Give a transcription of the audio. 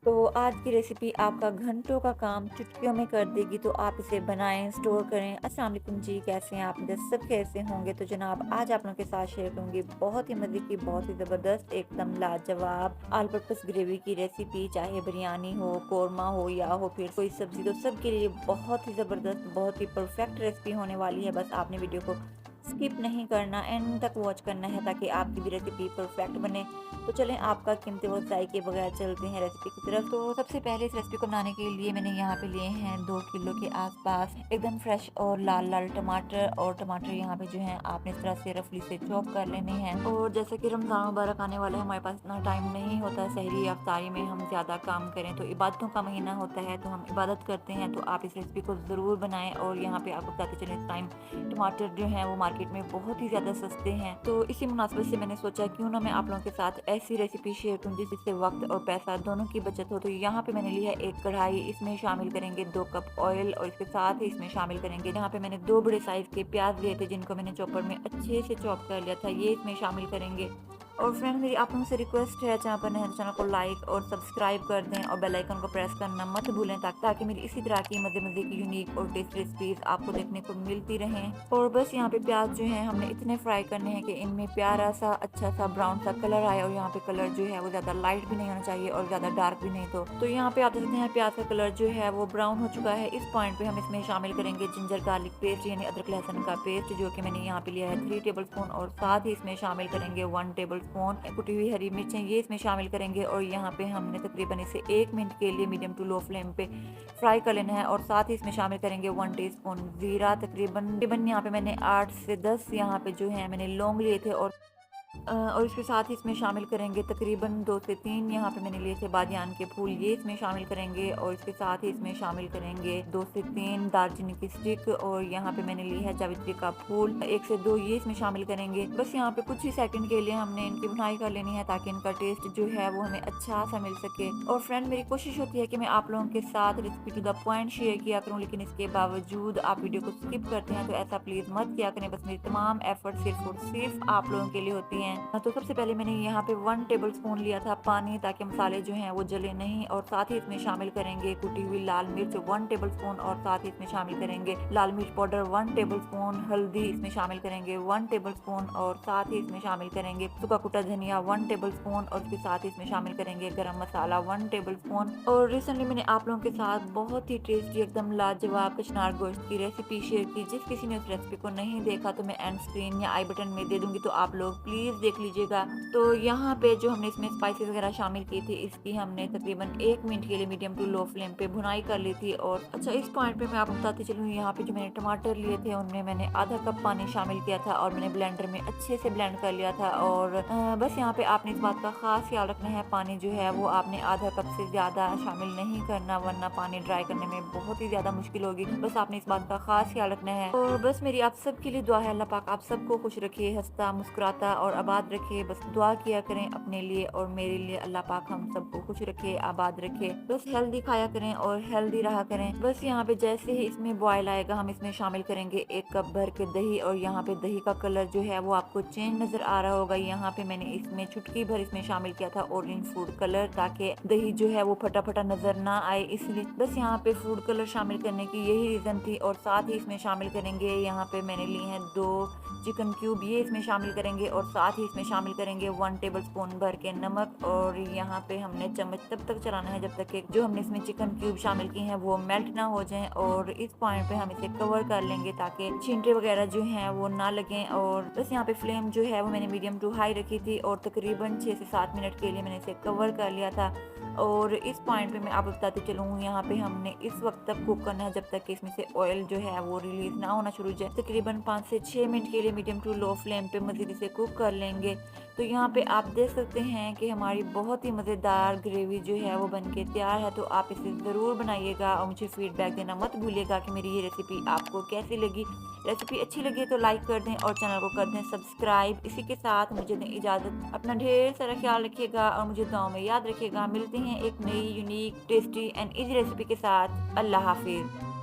तो आज की रेसिपी आपका घंटों का काम चुटकियों में कर देगी, तो आप इसे बनाएं, स्टोर करें। अस्सलाम वालेकुम जी, कैसे हैं आप? सब कैसे होंगे? तो जनाब आज आप लोगों के साथ शेयर करूंगी बहुत ही मज़े की, बहुत ही ज़बरदस्त, एकदम लाजवाब आलू पटपस ग्रेवी की रेसिपी। चाहे बिरयानी हो, कौरमा हो या हो फिर कोई सब्जी, तो सबके लिए बहुत ही ज़बरदस्त, बहुत ही परफेक्ट रेसिपी होने वाली है। बस आपने वीडियो को स्किप नहीं करना, एंड तक वॉच करना है ताकि आपकी भी रेसिपी परफेक्ट बने। तो चलें आपका कीमती वक्त ज़ाय के बगैर चलते हैं रेसिपी की तरफ। तो सबसे पहले इस रेसिपी को बनाने के लिए मैंने यहाँ पे लिए हैं 2 किलो के आसपास एकदम फ्रेश और लाल लाल टमाटर। और टमाटर यहाँ पे जो है आपने इस तरह से रफली से चॉप कर लेने हैं। और जैसे कि रमज़ान मुबारक आने वाला है, हमारे पास इतना टाइम नहीं होता सहरी या इफ्तारी में हम ज़्यादा काम करें, तो इबादतों का महीना होता है तो हम इबादत करते हैं। तो आप इस रेसिपी को ज़रूर बनाएं। और यहाँ पे आपको बताते चलें, इस टाइम टमाटर जो हैं वो मार्केट में बहुत ही ज़्यादा सस्ते हैं। तो इसी मुनासिबत से मैंने सोचा क्यों ना मैं आप लोगों के साथ ऐसी रेसिपी शेयर करूँ जिससे वक्त और पैसा दोनों की बचत हो। तो यहाँ पे मैंने लिया है एक कढ़ाई, इसमें शामिल करेंगे 2 कप ऑयल और इसके साथ ही इसमें शामिल करेंगे, यहाँ पे मैंने 2 बड़े साइज के प्याज लिए थे जिनको मैंने चॉपर में अच्छे से चॉप कर लिया था, ये इसमें शामिल करेंगे। और फ्रेंड मेरी आप लोगों से रिक्वेस्ट है, चैनल पर नए हैं तो चैनल को लाइक और सब्सक्राइब कर दें और बेल आइकन को प्रेस करना मत भूलें ताकि मेरी इसी तरह की मज़े मज़े की यूनिक और टेस्टी रेसिपीज आपको देखने को मिलती रहें। और बस यहाँ पे प्याज जो है हमने इतने फ्राई करने हैं कि इनमें प्यारा सा अच्छा सा ब्राउन सा कलर आए। और यहाँ पे कलर जो है वो ज़्यादा लाइट भी नहीं होना चाहिए और ज़्यादा डार्क भी नहीं। तो यहाँ पे आप देख सकते हैं प्याज का कलर जो है वो ब्राउन हो चुका है। इस पॉइंट पे हम इसमें शामिल करेंगे जिंजर गार्लिक पेस्ट यानी अदरक लहसुन का पेस्ट, जो कि मैंने यहाँ पे लिया है 3 टेबल स्पून। और साथ ही इसमें शामिल करेंगे 1 टेबल स्पून कुटी हुई हरी मिर्चें, ये इसमें शामिल करेंगे। और यहाँ पे हमने तकरीबन इसे 1 मिनट के लिए मीडियम टू लो फ्लेम पे फ्राई कर लेना है। और साथ ही इसमें शामिल करेंगे 1 टीस्पून जीरा। तकरीबन यहाँ पे मैंने 8 से 10 यहाँ पे जो है मैंने लौंग लिए थे। और इसके साथ ही इसमें शामिल करेंगे तकरीबन 2 से 3 यहाँ पे मैंने लिए थे बादियान के फूल, ये इसमें शामिल करेंगे। और इसके साथ ही इसमें शामिल करेंगे 2 से 3 दालचीनी की स्टिक। और यहाँ पे मैंने ली है जावित्री का फूल 1 से 2, ये इसमें शामिल करेंगे। बस यहाँ पे कुछ ही सेकंड के लिए हमने इनकी भुनाई कर लेनी है ताकि इनका टेस्ट जो है वो हमें अच्छा सा मिल सके। और फ्रेंड मेरी कोशिश होती है कि मैं आप लोगों के साथ recipe to the point share किया करूँ, लेकिन इसके बावजूद आप वीडियो को स्किप करते हैं, तो ऐसा प्लीज मत किया करें। बस मेरी तमाम एफर्ट सिर्फ और सिर्फ आप लोगों के लिए होती हैं। तो सबसे पहले मैंने यहाँ पे 1 टेबल स्पून लिया था पानी, ताकि मसाले जो हैं वो जले नहीं। और साथ ही इसमें शामिल करेंगे कुटी हुई लाल मिर्च 1 टेबल स्पून। और साथ ही इसमें शामिल करेंगे लाल मिर्च पाउडर 1 टेबल स्पून, हल्दी इसमें शामिल करेंगे 1 टेबल स्पून। और साथ ही इसमें शामिल करेंगे सूखा कुटा धनिया 1 टेबल स्पून। और उसके साथ ही इसमें शामिल करेंगे गरम मसाला 1 टेबल स्पून। और रिसेंटली मैंने आप लोगों के साथ बहुत ही टेस्टी एकदम लाजवाब कचनार गोश्त की रेसिपी शेयर की। जिस किसी ने उस रेसिपी को नहीं देखा तो मैं एंड स्क्रीन या आई बटन में दे दूंगी, तो आप लोग प्लीज देख लीजिएगा। तो यहाँ पे जो हमने इसमें स्पाइसेस वगैरह शामिल की थी, इसकी हमने तकरीबन 1 मिनट के लिए मीडियम टू लो फ्लेम पे भुनाई कर ली थी। और अच्छा इस पॉइंट पे मैं आपको बताती चलूँ, यहाँ पे जो मैंने टमाटर लिए थे उनमें मैंने आधा कप पानी शामिल किया था और मैंने ब्लेंडर में अच्छे से ब्लेंड कर लिया था। और बस यहाँ पे आपने इस बात का खास ख्याल रखना है, पानी जो है वो आपने आधा कप से ज़्यादा शामिल नहीं करना, वरना पानी ड्राई करने में बहुत ही ज़्यादा मुश्किल होगी। बस आपने इस बात का खास ख्याल रखना है। और बस मेरी आप सबके लिए दुआ है, अल्लाह पाक आप सबको खुश रखे, हंसता मुस्कुराता और आबाद रखे। बस दुआ किया करें अपने लिए और मेरे लिए, अल्लाह पाक हम सबको खुश रखे, आबाद रखे। बस हेल्दी खाया करें और हेल्दी रहा करें। बस यहाँ पे जैसे ही इसमें बॉयल आएगा हम इसमें शामिल करेंगे 1 कप भर के दही। और यहाँ पे दही का कलर जो है वो आपको चेंज नजर आ रहा होगा। यहाँ पे मैंने इसमें चुटकी भर इसमें शामिल किया था ऑरेंज फूड कलर, ताकि दही जो है वो फटा फटा नजर ना आए, इसलिए बस यहाँ पे फूड कलर शामिल करने की यही रीजन थी। और साथ ही इसमें शामिल करेंगे, यहाँ पे मैंने लिए हैं 2 चिकन क्यूब, ये इसमें शामिल करेंगे। और साथ ही इसमें शामिल करेंगे 1 टेबल स्पून भर के नमक। और यहाँ पे हमने चम्मच तब तक चलाना है जब तक कि जो हमने इसमें चिकन क्यूब शामिल किए हैं वो मेल्ट ना हो जाएं। और इस पॉइंट पे हम इसे कवर कर लेंगे ताकि छींटे वगैरह जो हैं वो ना लगें। और बस यहाँ पे फ्लेम जो है वो मैंने मीडियम टू हाई रखी थी और तकरीबन 6 से 7 मिनट के लिए मैंने इसे कवर कर लिया था। और इस पॉइंट पे मैं आपको बताते चलूँ, यहाँ पे हमने इस वक्त तक कुक करना है जब तक कि इसमें से ऑयल जो है वो रिलीज ना होना शुरू हो जाए। तकरीबन 5 से 6 मिनट के लिए मीडियम टू लो फ्लेम पे मज़ीद इसे कुक कर लेंगे। तो यहाँ पे आप देख सकते हैं कि हमारी बहुत ही मज़ेदार ग्रेवी जो है वो बनके तैयार है। तो आप इसे ज़रूर बनाइएगा और मुझे फीडबैक देना मत भूलिएगा कि मेरी ये रेसिपी आपको कैसी लगी। रेसिपी अच्छी लगी तो लाइक कर दें और चैनल को कर दें सब्सक्राइब। इसी के साथ मुझे दें इजाज़त, अपना ढेर सारा ख्याल रखिएगा और मुझे दुआओं में याद रखिएगा। मिलते हैं एक नई unique tasty and easy recipe के साथ। अल्लाह हाफिज़।